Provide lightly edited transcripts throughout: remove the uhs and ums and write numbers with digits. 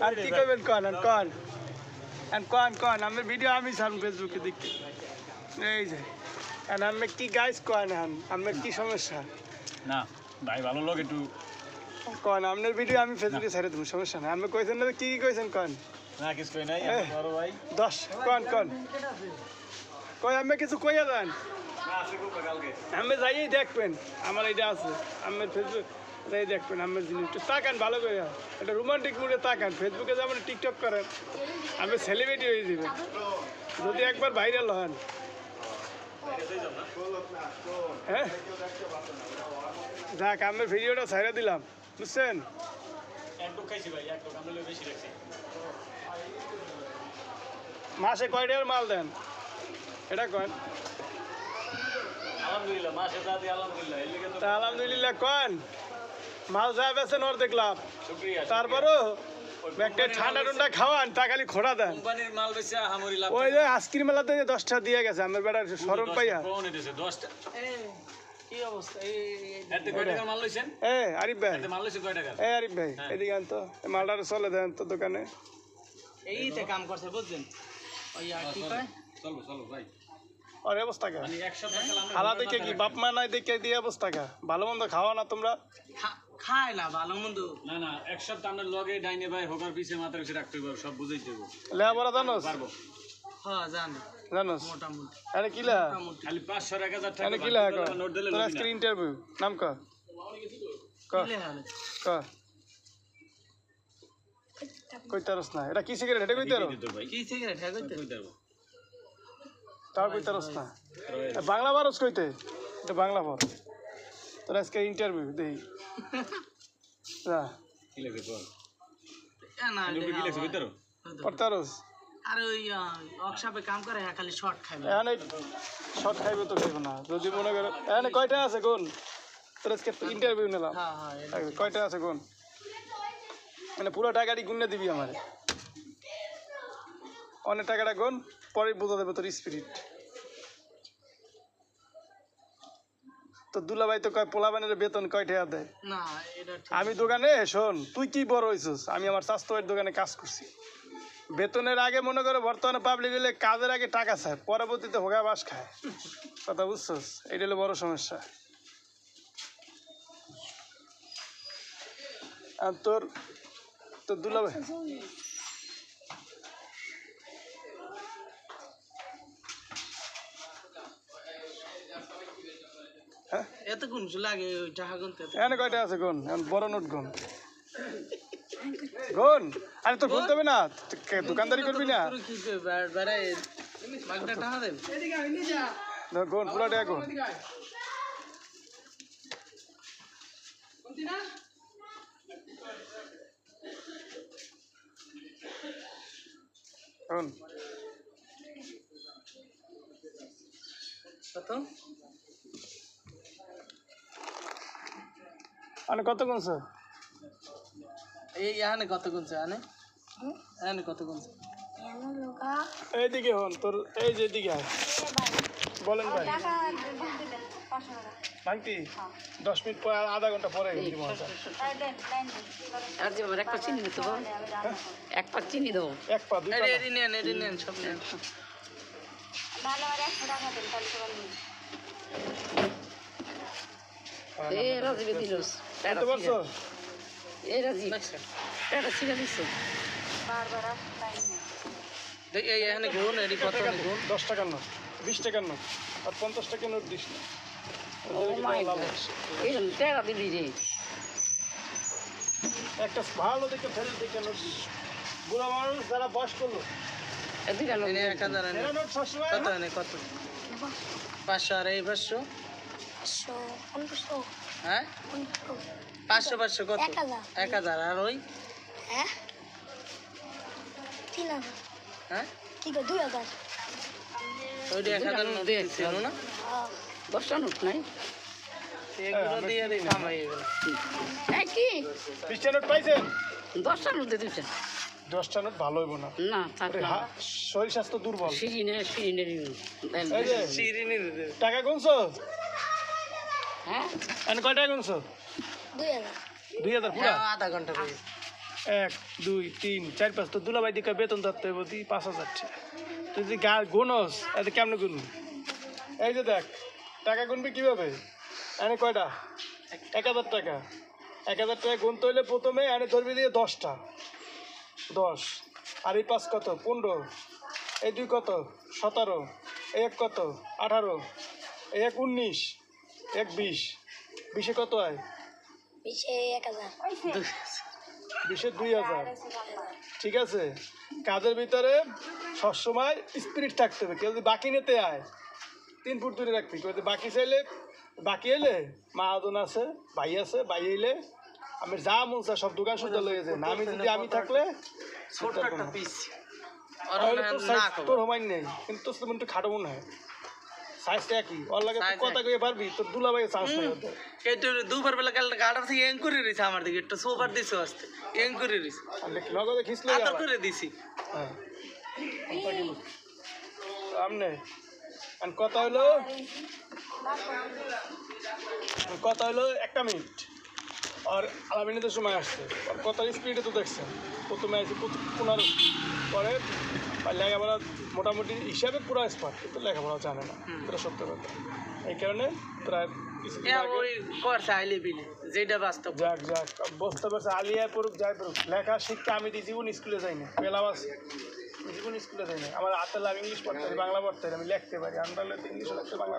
আর কি করবেন কন আমার ভিডিও আমি ছাড়ুন ফেসবুকে দেখতে এই যে আমি কি গাইস আমার কি সমস্যা না ভাই ভালো লোক একটু আপনার ভিডিও আমি ফেসবুকে ছেড়ে দেবো সমস্যা নাই আমি কইছেন না কি কইছেন না কিছু কই নাই বড় ভাই 10 কই আমি কিছু কইয়া দেন আমি যাই দেখবেন আমার এটা আছে আমার ফেসবুক যাই দেখবেন আমার জিনিস একটু তাকান ভালো করে এটা রোমান্টিক মুডে তাকান ফেসবুকে যেমন টিকটক করেন আমি সেলিব্রিটি হয়ে যাবেন যদি একবার ভাইরাল হন হ্যাঁ যাক আমি ভিডিওটা ছেড়ে দিলাম বুঝছেন মাসে কয় টাকার মাল দেন এটা কন আলহামদুলিল্লাহ কন মাল যা বেছেন ওর দেখলাম তারপরও একটা ঠান্ডা টুন্ডা খাওয়ান তা খালি খোড়া দেন ওই যে আইসক্রিম মেলাতে 10টা দিয়ে গেছে আমার বেটার সরম পাইয়া আরিফ ভাই এদিকে আনতো মালটা চলে দেন তো দোকানে এইতে কাম করছে বুঝছেন ওই আর কি কয় চলো ভাই আর অবস্থা কা খালা দেখে কি বাপ মা নাই দেখে দিয়ে অবস্থা কা ভালো মন্দ খাওয়া না তোমরা খায় না ভালো মন্দ না এক সপ্তাহ আমরা লগে ডাইনে ভাই হোকার পিছে মাথার পিছে রাখতে হবে সব বুঝাই দেবো লেখাপড়া জানোস পারবো হ্যাঁ জানি জানোস মোটামুটি আরে কিলা খালি 500-1000 টাকা আরে কিলা নোট দিলে তোর আজকে ইন্টারভিউ নাম ক কইতারস না এটা কি সিগারেট এটা কইতারো কি সিগারেট হ্যাঁ কইতে তাও কইতারস না বাংলা বারস কইতে এটা বাংলা বল তোর আজকে ইন্টারভিউ দেই না কি লাগে বল না কি লাগে কইতারো পড়তারস আর ওই ওয়ার্কশপে কাম করে খালি শর্ট খাবে এখানে শর্ট খাইবে তো খাইবে না যদি মনে করে এখানে কয়টা আছে কোন তোর আজকে ইন্টারভিউ নিলাম হ্যাঁ কয়টা আছে কোন মানে পুরো টাকাটি গুনে দিবি আমারে অনেক টাকাটা গুন পরে বোঝা দেবে তোর স্পিরিট তো দুলাভাই তো কয় পোলাবানের বেতন কয় টাকা দেয় না এটা আমি দোকানে শোন তুই কি বড় হইছিস আমি আমার স্বাস্থ্যের দোকানে কাজ করছি বেতনের আগে মনে করো বর্তমানে পাবলিক হলে কাজের আগে টাকা চায় পরবর্তীতে হোগা বাস খায় কথা বুঝছস এইটা হলো বড় সমস্যা আর তোর দুলাভাই হ্যাঁ এত কোন লাগে ওই টাকা গুনতে এখানে কয়টা আছে গুন বড় নোট গুন গুন আরে তোর গুনতে হবে না দোকানদারি করবি না কি বেড়াই মাগটা টাকা দেন গুন পুরো টাকা গুন গুন কত আনে কত গুনছ এই এখানে কত গুনছে এখানে কত গুনছে এইদিকে হন তোর এই যে দিকে বলেন ভাই ভাঙতি 10 মিনিট পর আধা ঘন্টা পরে এক পা চিনি দিতে এক পা চিনি দেবো এক পা দুই এডি নেন সব নেন এ রাজীবে দিলস কত বলছো এ রাজীব এটা ছিঁড়ে দিচ্ছ দেখ এই এখানে গুন এডি কত গুন 10 টাকার নোট 20 টাকার নোট আর 50 টাকার নোট দিস না ও মাই গড এই টাকা দিলি রে একটা ভালো দেখে ফেলে দেখে নোট বুড়া মানুষ যারা বয়স করলো দুইটা লোক এনে 1000 এরা নোট সবসময় কত এনে কত 500 আর এই 500 হ্যাঁ 500 কত 1000 আর ওই হ্যাঁ ঠিক আছে 2000 ওইটা 1000 নোট দিয়েছে না 10টা নোট নাই এগুলো দিয়ে দিই কামাই এগুলো হ্যাঁ কি 20 টা নোট পাইছেন 10টা নোট দিয়ে দিচ্ছেন 10 টা নোট ভালো হইব না না থাক না শরীর স্বাস্থ্য দুর্বল সিরিনের এই যে শিরিনের টাকা গুনছো হ্যাঁ এনে কয় টাকা গুনছো 2000 2000 পুরা আধা ঘন্টা করে 1 2 3 4 5 তো দুলাভাই দিকে বেতন ধরতে হবে 5,000 টাকা। তুই যদি গুনস এতে কেমন গুনবি? এই যে দেখ টাকা গুনবি কিভাবে? এনে কয়টা? 1,000 টাকা। 1,000 টাকা গুনতে হইলে প্রথমে এনে ধরবি দিয়ে 10টা 10 আর এই 5 কত? 15 এই 2 কত? 17 এই 1 কত? 18 এই 1 19 1 20 20 কত হয়? 20 2000। ঠিক আছে, কাজের ভিতরে সবসময় স্পিরিট থাকতে হবে। কেউ যদি বাকি নিতে আয় 3 ফুট দূরে রাখবি। কেউ যদি বাকি চাইলে বাকি এলে মাহাজন আছে, ভাই আছে, ভাই এলে আমি যা মন চায় সব দোকান শুদ্ধ লয়ে যায় না। আমি থাকলে ছোট্ট একটা পিস তাহলে তোর হমাইন নেই, কিন্তু তোর একটু খাটো মনে হয়। সাইজটা একই, ওর লাগে তুই কথা কয়ে পারবি, তোর দুলাভাই চান্স নেই ওতে। একটু দুপুর বেলা কাল গাড়ার থেকে এং করে রয়েছে আমার দিকে একটু সোফার দিছে আসতে এং করে রয়েছে নগদে খিসলে আদর করে দিছি। হ্যাঁ সামনে কথা হলো 1 মিনিট আর আধা মিনিটের সময় আসছে। আর কথার স্পিডে তো দেখছেন, প্রথমে আসছে 15 পরে লেখাপড়া মোটামুটি হিসাবে পুরো স্মার্ট, কিন্তু লেখাপড়া জানে না, এটা সত্য কথা। এই কারণে প্রায় কিছুদিন আগে ওই করছে আইলে বিলে যেটা বাস্তব। যাক বুঝতে পারছে, আলিয়া পড়ুক যাই পড়ুক, লেখা শিক্ষা আমি জীবন স্কুলে যাইনি, পেলাম আছে জীবন স্কুলে যাইনি। আমার হাতে লাভ ইংলিশ পড়তে পারি, বাংলা পড়তে পারি, আমি লিখতে পারি, আন্ডারলে ইংলিশ লিখতে বাংলা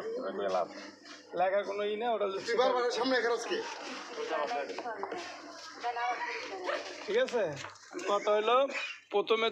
লাভ লেখার কোনো ই না। ওটা সামনে ঠিক আছে, কথা হলো প্রথমে